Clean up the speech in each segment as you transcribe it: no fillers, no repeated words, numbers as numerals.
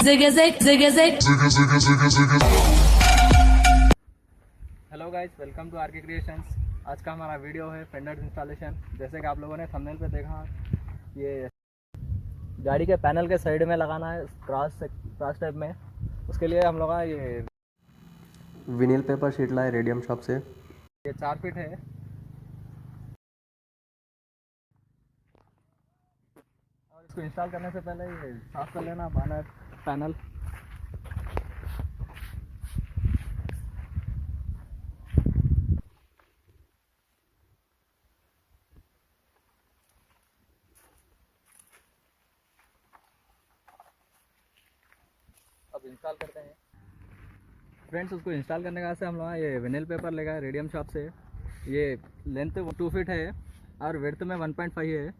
Hello guys, welcome to RK creations. आज का हमारा वीडियो है फेंडर इंस्टॉलेशन। जैसे कि आप लोगों ने थंबनेल पे देखा, ये गाड़ी के पैनल के साइड में लगाना है क्रॉस टाइप में। उसके लिए हम लोग ये विनील पेपर शीट लाए रेडियम शॉप से। ये 4 फीट है और इसको इंस्टॉल करने से पहले ये साफ कर लेना पैनल। अब इंस्टॉल करते हैं फ्रेंड्स। उसको इंस्टॉल करने का से हम लोग ये विनिल पेपर लेगा रेडियम शॉप से। ये लेंथ 2 फीट है और विड्थ में 1.5 है।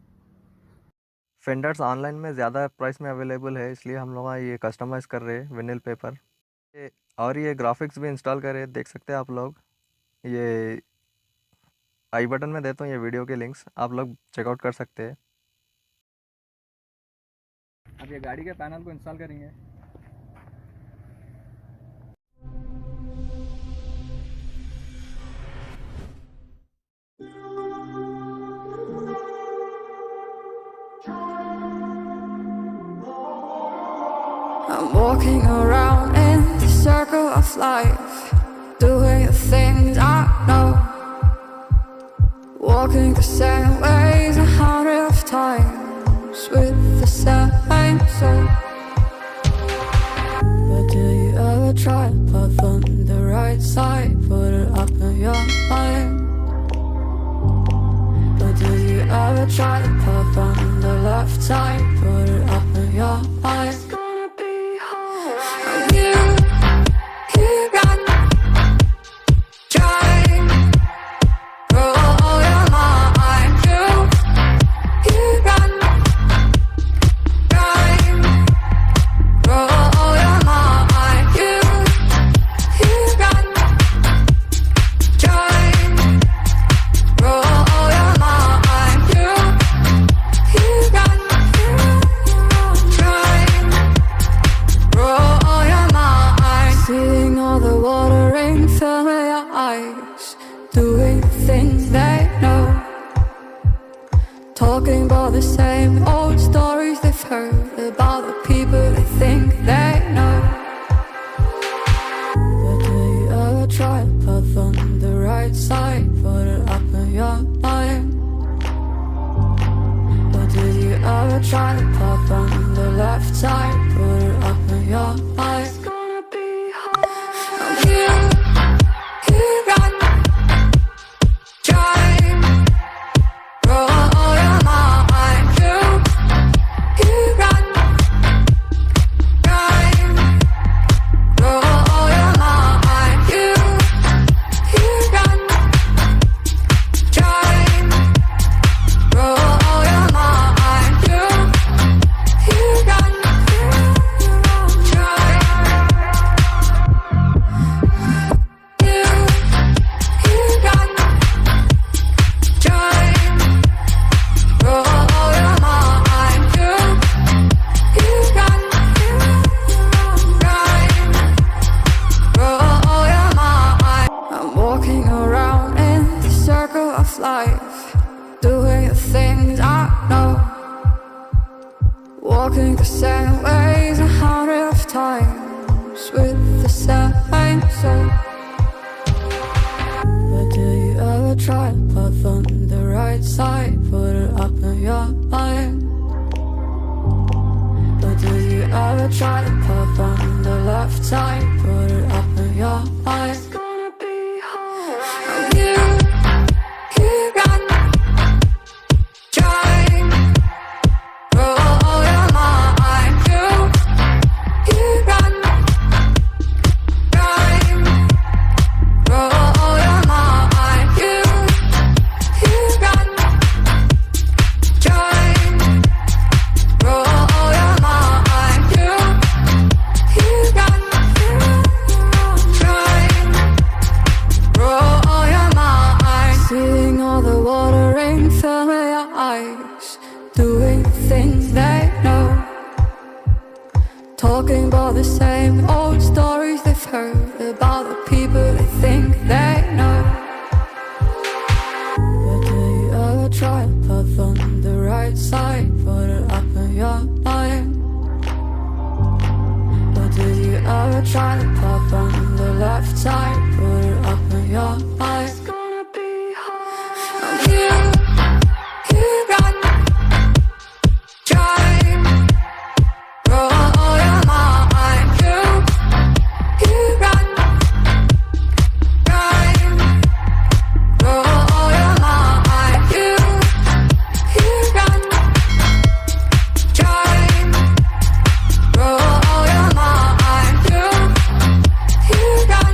फेंडर्स ऑनलाइन में ज़्यादा प्राइस में अवेलेबल है, इसलिए हम लोग ये कस्टमाइज़ कर रहे हैं विनिल पेपर। और ये ग्राफिक्स भी इंस्टॉल करे, देख सकते हैं आप लोग। ये आई बटन में देता हूँ ये वीडियो के लिंक्स, आप लोग चेकआउट कर सकते हैं। अब ये गाड़ी के पैनल को इंस्टॉल करेंगे। I'm walking around in the circle of life, doing the things I know, walking the same ways 100 times with the same soul. But do you ever try to put on the right side, put it up in your mind? But do you ever try to put on the left side, put it up in your mind? Doing things they know, talking about the same old stories they've heard about the people they think they know. But do you ever try to put on the right side, put it up in your mind? But do you ever try to put on the left side, put it up in your mind? It's gonna be hard. Life, doing the things I know, walking the same ways 100 times with the same soul. But do you ever try to put on the right side, put it up in your mind? But do you ever try to put on the left side, put it up in your mind? It's gonna be hard. talking about the same old stories they've heard about the people they think they know. But do you ever try to put on the right side, put it up in your mind? But do you ever try to pop on the left side, put it up in your mind? It's gonna be hard. You run, drive, roll your mind. You run, drive, roll your mind. You run, drive, roll your mind. You run,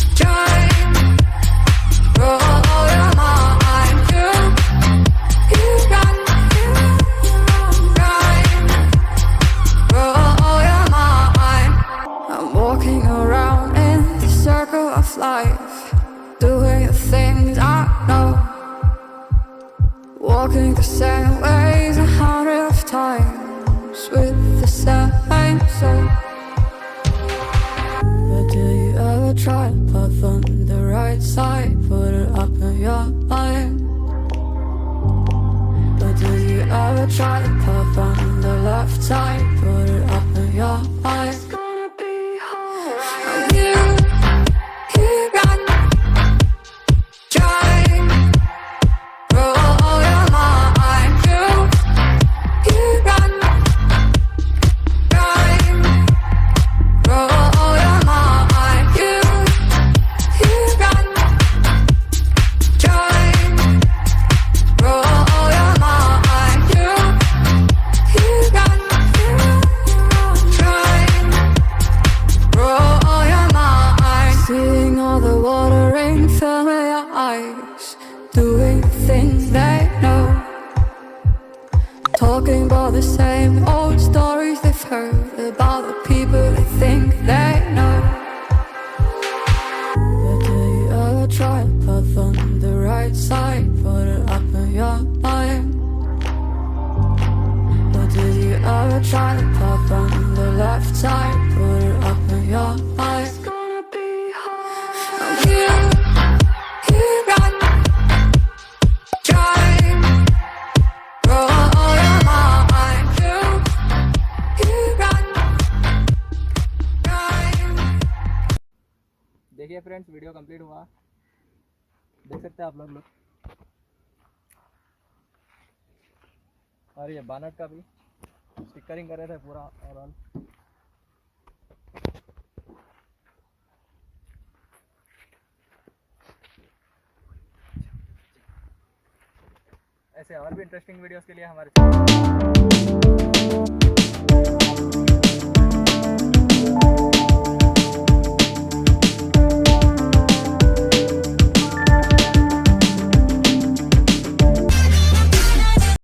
drive. I'm walking around in the circle of life, doing the things I know, walking the same ways 100 of times with the same soul. But do you ever try to put on the right side, put it up in your mind? But do you ever try to pop on the left side, put it up in your mind? It's gonna be hard. You run, drive, roll your mind. You run, drive, roll your mind. You run, drive, roll your mind. You run, drive, roll your mind. Seeing all the watering fill in your eyes, doing things they know, talking about the same old stories they've heard about the people they think they know. But do you ever try to put on the right side, put it up in your mind? But do you ever try to pop on the left side, put it up in your mind? It's gonna be hard. You run, drive, roll your mind. You run, drive. देखिए friends, video complete हुआ, देख सकते हैं आप लोग। और ये bonnet का भी स्टिकरिंग कर रहे थे पूरा ओवरऑल। ऐसे और भी इंटरेस्टिंग वीडियोस के लिए हमारे